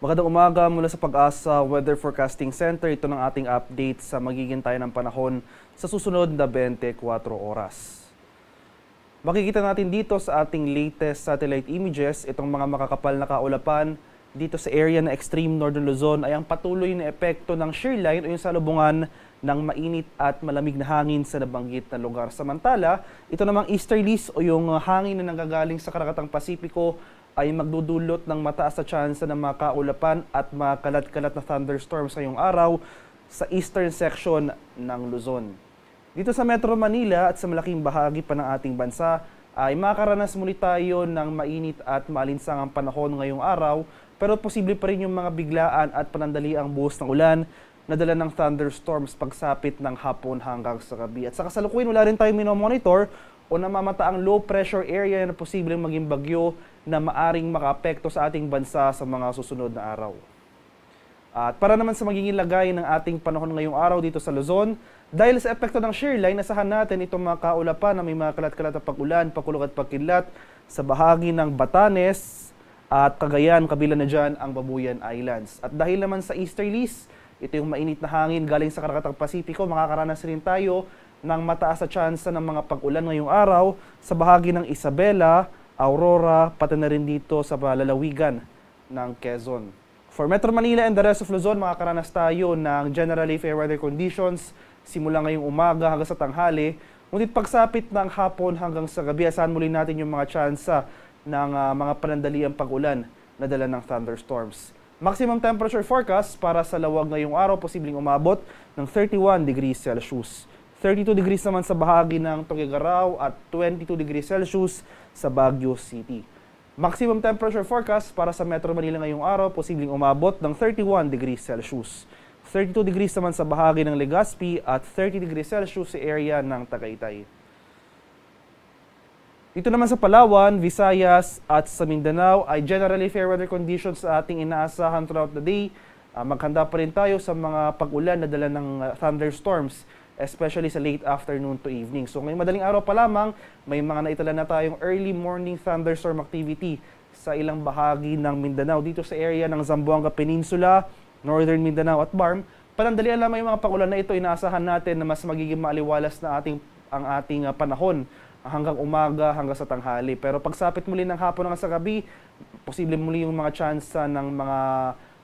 Magandang umaga mula sa Pag-asa Weather Forecasting Center. Ito ng ating update sa magiging tayo ng panahon sa susunod na 24 oras. Makikita natin dito sa ating latest satellite images, itong mga makakapal na kaulapan dito sa area na extreme northern Luzon ay ang patuloy na epekto ng shear line o yung salubungan ng mainit at malamig na hangin sa nabanggit na lugar. Samantala, ito namang easterlies o yung hangin na nanggagaling sa Karakatang Pasipiko ay magdudulot ng mataas na tsansa ng mga kaulapan at mga kalat-kalat na thunderstorms ngayong araw sa eastern section ng Luzon. Dito sa Metro Manila at sa malaking bahagi pa ng ating bansa ay makakaranas muli tayo ng mainit at maalinsangang panahon ngayong araw, pero posible pa rin yung mga biglaan at panandaliang buhos ng ulan na dala ng thunderstorms pagsapit ng hapon hanggang sa gabi. At sa kasalukuyan wala rin tayong minomonitor o namamataang low pressure area na posibleng maging bagyo na maaring makaapekto sa ating bansa sa mga susunod na araw. At para naman sa magiging lagay ng ating panahon ngayong araw dito sa Luzon, dahil sa epekto ng shear line, asahan natin itong mga kaulapan na may mga kalat-kalat na pag-ulan, pakulog at pagkidlat sa bahagi ng Batanes at Cagayan, kabila na dyan ang Babuyan Islands. At dahil naman sa easterlies, ito yung mainit na hangin galing sa Karakatang Pasipiko, makakaranas rin tayo ng mataas na tsansa ng mga pag-ulan ngayong araw sa bahagi ng Isabela, Aurora, pati na rin dito sa lalawigan ng Quezon. For Metro Manila and the rest of Luzon, makakaranas tayo ng generally fair weather conditions simula ngayong umaga hanggang sa tanghali. Ngunit pagsapit ng hapon hanggang sa gabi, asahan muli natin yung mga tsansa ng mga panandaliang pag-ulan na dala ng thunderstorms. Maximum temperature forecast para sa lawag ngayong araw, posibleng umabot ng 31 degrees Celsius. 32 degrees naman sa bahagi ng Tuguegarao at 22 degrees Celsius sa Baguio City. Maximum temperature forecast para sa Metro Manila ngayong araw, posibleng umabot ng 31 degrees Celsius. 32 degrees naman sa bahagi ng Legazpi at 30 degrees Celsius sa area ng Tagaytay. Dito naman sa Palawan, Visayas at sa Mindanao ay generally fair weather conditions sa ating inaasahan throughout the day. Maghanda pa rin tayo sa mga pag-ulan na dala ng thunderstorms, especially sa late afternoon to evening. So ngayong madaling araw pa lamang, may mga naitala na tayong early morning thunderstorm activity sa ilang bahagi ng Mindanao. Dito sa area ng Zamboanga Peninsula, Northern Mindanao at Barm, panandalian lamang yung mga pag-ulan na ito. Inaasahan natin na mas magiging maaliwalas na ang ating panahon hanggang umaga, hanggang sa tanghali. Pero pagsapit muli ng hapon hanggang sa gabi, posible muli yung mga tsansa ng mga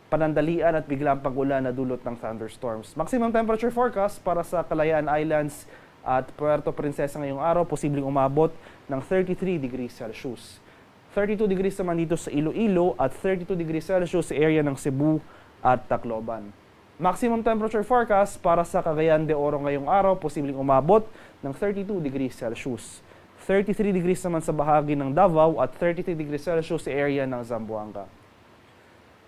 panandalian at biglang pag-ulan na dulot ng thunderstorms. Maximum temperature forecast para sa Kalayaan Islands at Puerto Princesa ngayong araw, posibleng umabot ng 33 degrees Celsius. 32 degrees naman dito sa Iloilo at 32 degrees Celsius sa area ng Cebu at Tacloban. Maximum temperature forecast para sa Cagayan de Oro ngayong araw, posibleng umabot ng 32 degrees Celsius. 33 degrees naman sa bahagi ng Davao at 33 degrees Celsius sa area ng Zamboanga.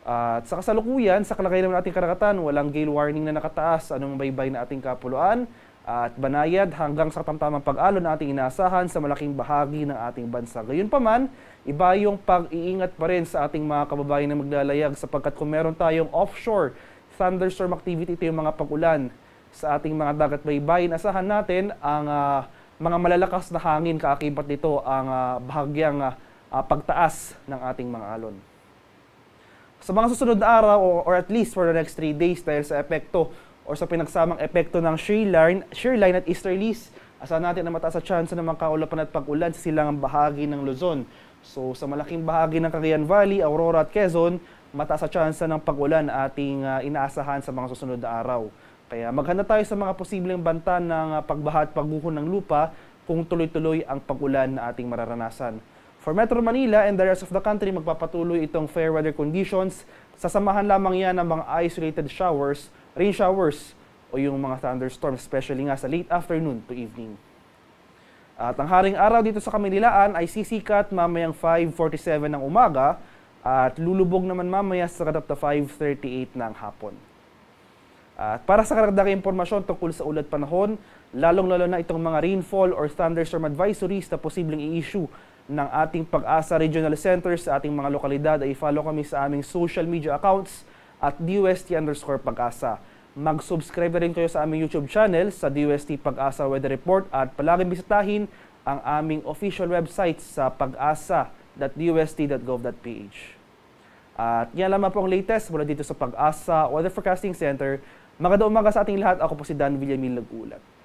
At sa kasalukuyan, sa kalagayan ng ating karagatan, walang gale warning na nakataas anong baybay na ating kapuluan at banayad hanggang sa tamtamang pag-alon na ating inaasahan sa malaking bahagi ng ating bansa. Gayunpaman, iba yung pag-iingat pa rin sa ating mga kababayan na maglalayag sapagkat kung meron tayong offshore thunderstorm activity, ito yung mga pag-ulan sa ating mga dagat baybayin, asahan natin ang mga malalakas na hangin, kaakibat nito ang bahagyang pagtaas ng ating mga alon. Sa mga susunod na araw or at least for the next 3 days dahil sa epekto or sa pinagsamang epekto ng shear line at easterlies, asahan natin na mataas sa tsansa ng mga kaulapan at pag-ulan sa silangang bahagi ng Luzon. So sa malaking bahagi ng Cagayan Valley, Aurora at Quezon, mataas sa tsansa ng pag-ulan na ating inaasahan sa mga susunod na araw. Kaya maghanda tayo sa mga posibleng banta ng pagbaha at pagguho ng lupa kung tuloy-tuloy ang pag-ulan na ating mararanasan. For Metro Manila and the rest of the country, magpapatuloy itong fair weather conditions. Sasamahan lamang yan ng mga isolated showers, rain showers, o yung mga thunderstorms, especially nga sa late afternoon to evening. At ang haring araw dito sa Kamilaan ay sisikat mamayang 5:47 ng umaga at lulubog naman mamaya sa kadapta 5:38 ng hapon. At para sa karagdagang impormasyon tungkol sa ulat panahon, lalong-lalo na itong mga rainfall or thunderstorm advisories na posibleng i-issue ng ating Pag-asa Regional Center sa ating mga lokalidad, ay follow kami sa aming social media accounts at DUST_Pag-asa. Mag-subscribe na rin kayo sa aming YouTube channel sa DUST Pag-asa Weather Report at palaging bisitahin ang aming official website sa pag-asa.dust.gov.ph. At yan lamang po ang latest mula dito sa Pag-asa Weather Forecasting Center. Magandang umaga sa ating lahat. Ako po si Dan Villamil Nag-ulat.